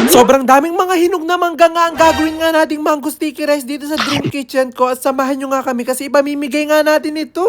At sobrang daming mga hinog na mangga nga ang gagawin nga nating mango sticky rice dito sa Dream Kitchen ko at samahan nyo nga kami kasi ipamimigay nga natin ito.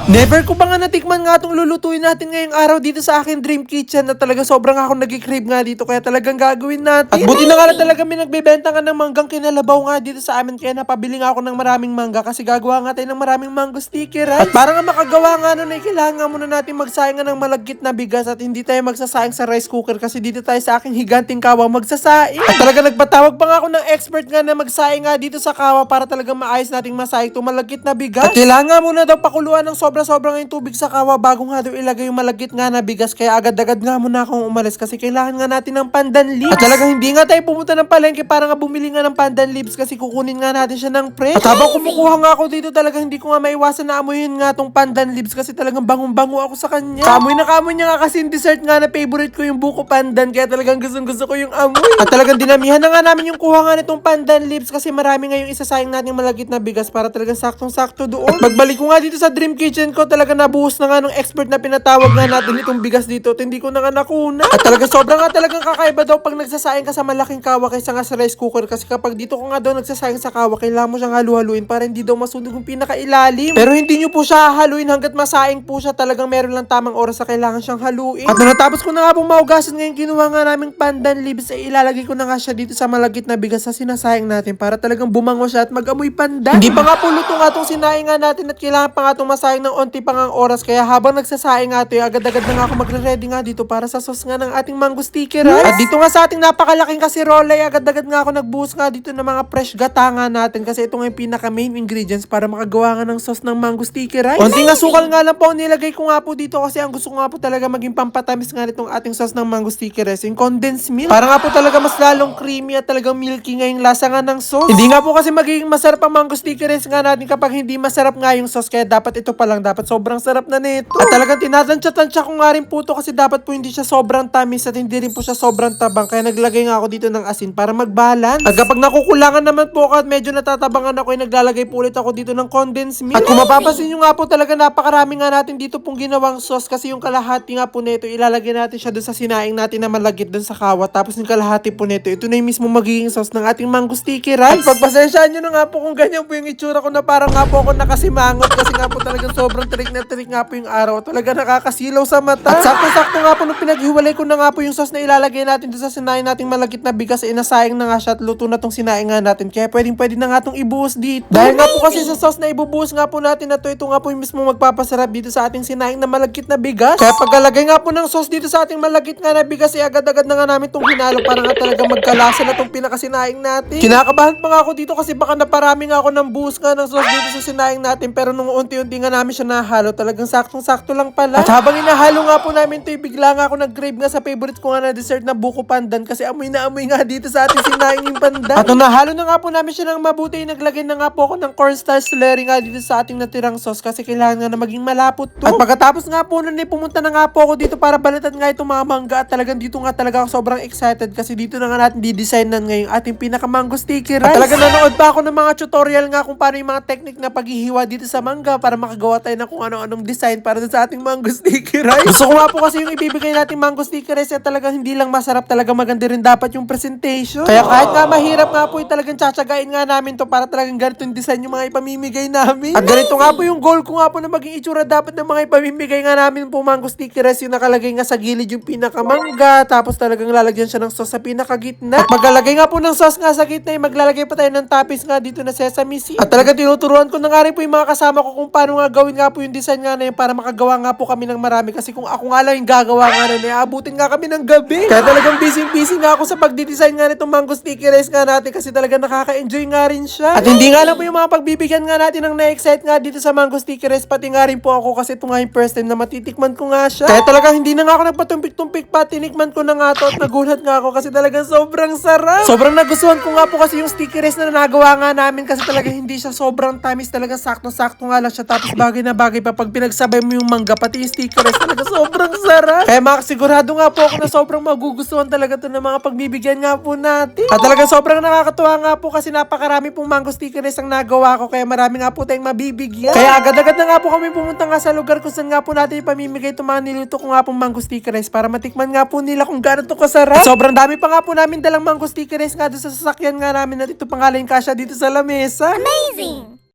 Never ko ba nga natikman nga itong lulutuin natin ngayong araw dito sa akin Dream Kitchen na talaga sobrang ako nag-crave nga dito kaya talagang gagawin natin. At buti na nga na talaga may nagbebenta nga ng manggang kinalabaw nga dito sa amin kaya napabili nga ako ng maraming mangga kasi gagawa nga tayo ng maraming mango sticky rice. At para nga makagawa nga nun ay kailangan nga muna natin magsaing nga ng malagkit na bigas at hindi tayo magsasaing sa rice cooker kasi dito tayo sa aking higanting kawa magsasaing. At talaga nagpatawag pa nga ako ng expert nga na magsaing nga dito sa kawa para talagang maayos nating masaing itong malagkit na bigas. At kailangan nga muna daw pakuluan ng sobra-sobra yung tubig sa kawa bago nga daw ilagay yung malagkit nga na bigas kaya agad-agad nga muna akong umalis kasi kailangan nga natin ng pandan leaves. At talagang hindi nga tayo pumunta ng palengke para nga bumili nga ng pandan leaves kasi kukunin nga natin siya ng fresh. At habang kumukuha nga ako dito talagang hindi ko nga maiwasan na amuyin nga tong pandan leaves kasi talagang bangong-bango ako sa kanya. Kamoy niya nga kasi yung dessert nga na favorite ko yung buko pandan kaya talagang gustong-gusto ko yung amoy. At talagang dinamihan na nga namin yung kuha nga nitong pandan leaves kasi marami nga yung isasayang natin malagkit na bigas para talagang saktong-sakto doon. At pagbalik ko nga dito sa Dream Kitchen ko talaga nabuhos na nga nung expert na pinatawag nga natin itong bigas dito at hindi ko na nga nakuna. At talaga sobrang nga talagang kakaiba daw pag nagsasayang ka sa malaking kawa kaysa nga sa rice cooker kasi kapag dito ko nga daw nagsasayang sa kawa kailangan mo siyang halu-haluin para hindi daw masunog yung pinakailalim. Pero hindi nyo po siya haluin hanggat masaing po siya talagang meron lang tamang oras sa kailangan siyang haluin. At nung natapos ko na nga pong maugasan ngayon kinuha nga naming pandan leaves ay ilalagay ko na nga siya dito sa malagkit na bigas sa sinasayang natin para talagang bumango siya at mag-amoy pandan. Hindi pa nga po luto nga itong sinaing nga natin at kailangan pa nga itong masayang ng onti pang ang oras kaya habang nagsasaing nga ito, agad-agad na nga ako magre-ready nga dito para sa sauce nga ng ating mango sticky rice. At dito nga sa ating napakalaking kasirola, agad-agad nga ako nagbuhos nga dito ng mga fresh gata nga natin kasi ito nga yung pinaka main ingredients para makagawa nga ng sauce ng mango sticky rice. Konting asukal nga lang po ang nilagay ko nga po dito kasi ang gusto ko nga po talaga maging pampatamis nga nitong ating sauce ng mango sticky rice, yung condensed milk. Para nga po talaga mas lalong creamy at talagang milky nga yung lasa nga ng sauce. Hindi nga po kasi magiging masarap ang mango sticky rice nga natin kapag hindi masarap nga yung sauce kaya dapat ito pa lang, dapat sobrang sarap na nito. At talagang tinatansya-tansya ko nga rin po ito kasi dapat po hindi siya sobrang tamis at hindi rin po siya sobrang tabang kaya naglagay nga ako dito ng asin para mag-balance. At kapag nakukulangan naman po ako at medyo natatabangan ako ay naglalagay po ulit ako dito ng condensed milk. At kung mapapansin nyo nga po talaga napakarami nga natin dito pong ginawang sauce kasi yung kalahati nga po nito ilalagay natin siya doon sa sinaing natin na malagkit doon sa kawat tapos yung kalahati po nito ito na yung mismo magiging sauce ng ating mango sticky rice. At pagpasensyaan nyo na nga po kung ganyan po yung itsura ko na parang nga po ako nakasimangot kasi nga po talagang sobrang trick na trick nga po yung araw. Talaga nakakasilaw sa mata. At sakto-sakto nga po nung pinaghiwalay ko na nga po yung sauce na ilalagay natin doon sa sinaing nating malagkit na bigas ay nasayang na nga siya at luto na tong sinaing nga natin. Kaya pwede na nga tong ibuhos dito. Dahil nga po kasi sa sauce na ibubuhos nga po natin na ito nga po yung mismo magpapasarap dito sa ating sinaing na malagkit na bigas. Kaya pagkalagay nga po ng sauce dito sa ating malagkit nga na bigas ay agad-agad na nga namin tong hinalo para nga talaga magkalasa na tong pinakasinaing natin. Kinakabahan pa nga ako dito kasi baka naparami nga ako ng buhos nga ng sauce dito sa sinaing natin pero nung unti-unti nga namin siya nahalo talagang saktong-sakto lang pala. At habang inahalo nga po namin ito, bigla nga ako nag-crave nga sa favorite ko nga na dessert na buko pandan kasi amoy na amoy nga dito sa ating sinaing yung pandan. At nung nahalo na nga po namin siya ng mabuti, naglagay na nga po ako ng cornstarch slurry nga dito sa ating natirang sauce kasi kailangan nga na maging malapot to. At pagkatapos nga po nun pumunta na nga po ako dito para balatan nga itong mga mangga at talagang dito nga talaga ako sobrang excited kasi dito na nga natin didesignan ngayong ating pinaka mango sticky rice. At talagang nanood pa ako ng mga tutorial nga kung paano yung mga technique na paghihiwa dito sa mangga para makagawa tayo ng kung ano-anong design para sa ating mango sticky rice. Gusto ko nga po kasi yung ibibigay nating mango sticky rice ay talagang hindi lang masarap, talaga maganda rin dapat yung presentation. Kaya kahit nga mahirap nga po talagang tsatsagain nga namin to para talagang ganito yung design yung mga ipamimigay namin. At ganito nga po yung goal ko nga po na maging itsura dapat ng mga ipamimigay nga namin po mango sticky rice yung nakalagay nga sa gilid yung pinakamangga tapos talagang lalagyan siya ng sauce sa pinakagitna. At paglalagay nga po ng sauce nga sa gitna ay maglalagay pa tayo ng toppings nga dito na sesame seed. At talagang tinuturuan ko na nga rin po yung mga kasama ko kung paano nga gawin nga po yung design nga na yun para makagawa nga po kami ng marami kasi kung ako nga lang yung gagawa nga nun abutin nga kami ng gabi. Kaya talagang busy nga ako sa pagdidesign nga nitong mango sticky rice nga natin kasi talagang nakaka-enjoy nga rin siya. At hindi nga lang po yung mga pagbibigyan nga natin ng na-excite nga dito sa mango sticky rice pati nga rin po ako kasi ito nga yung first time na matitikman ko nga siya. Kaya talagang hindi na nga ako nagpatumpik-tumpik pa, tinikman ko na nga to at nagulat nga ako kasi talagang sobrang sarap. Sobrang nagustuhan ko nga po kasi yung sticky rice na nagawa nga namin kasi talagang hindi siya sobrang tamis, talaga sakto-sakto nga lang siya tapos bago bagay na bagay pa pag pinagsabay mo yung mangga pati yung sticker rice. Talaga sobrang sarap. Kaya makasigurado nga po ako na sobrang magugustuhan talaga to ng mga pagbibigyan nga po natin. At talaga sobrang nakakatuwa nga po kasi napakarami pong mango sticker rice ang nagawa ko. Kaya marami nga po tayong mabibigyan. Kaya agad-agad na nga po kami pumunta nga sa lugar kung saan nga po natin ipamimigay itong mga niluto ko nga pong mango sticker rice para matikman nga po nila kung gaano to kasarap. At sobrang dami pa nga po namin dalang mango sticker rice nga doon sa sasakyan nga namin at ito pangalan kasya dito sa lamesa. Amazing!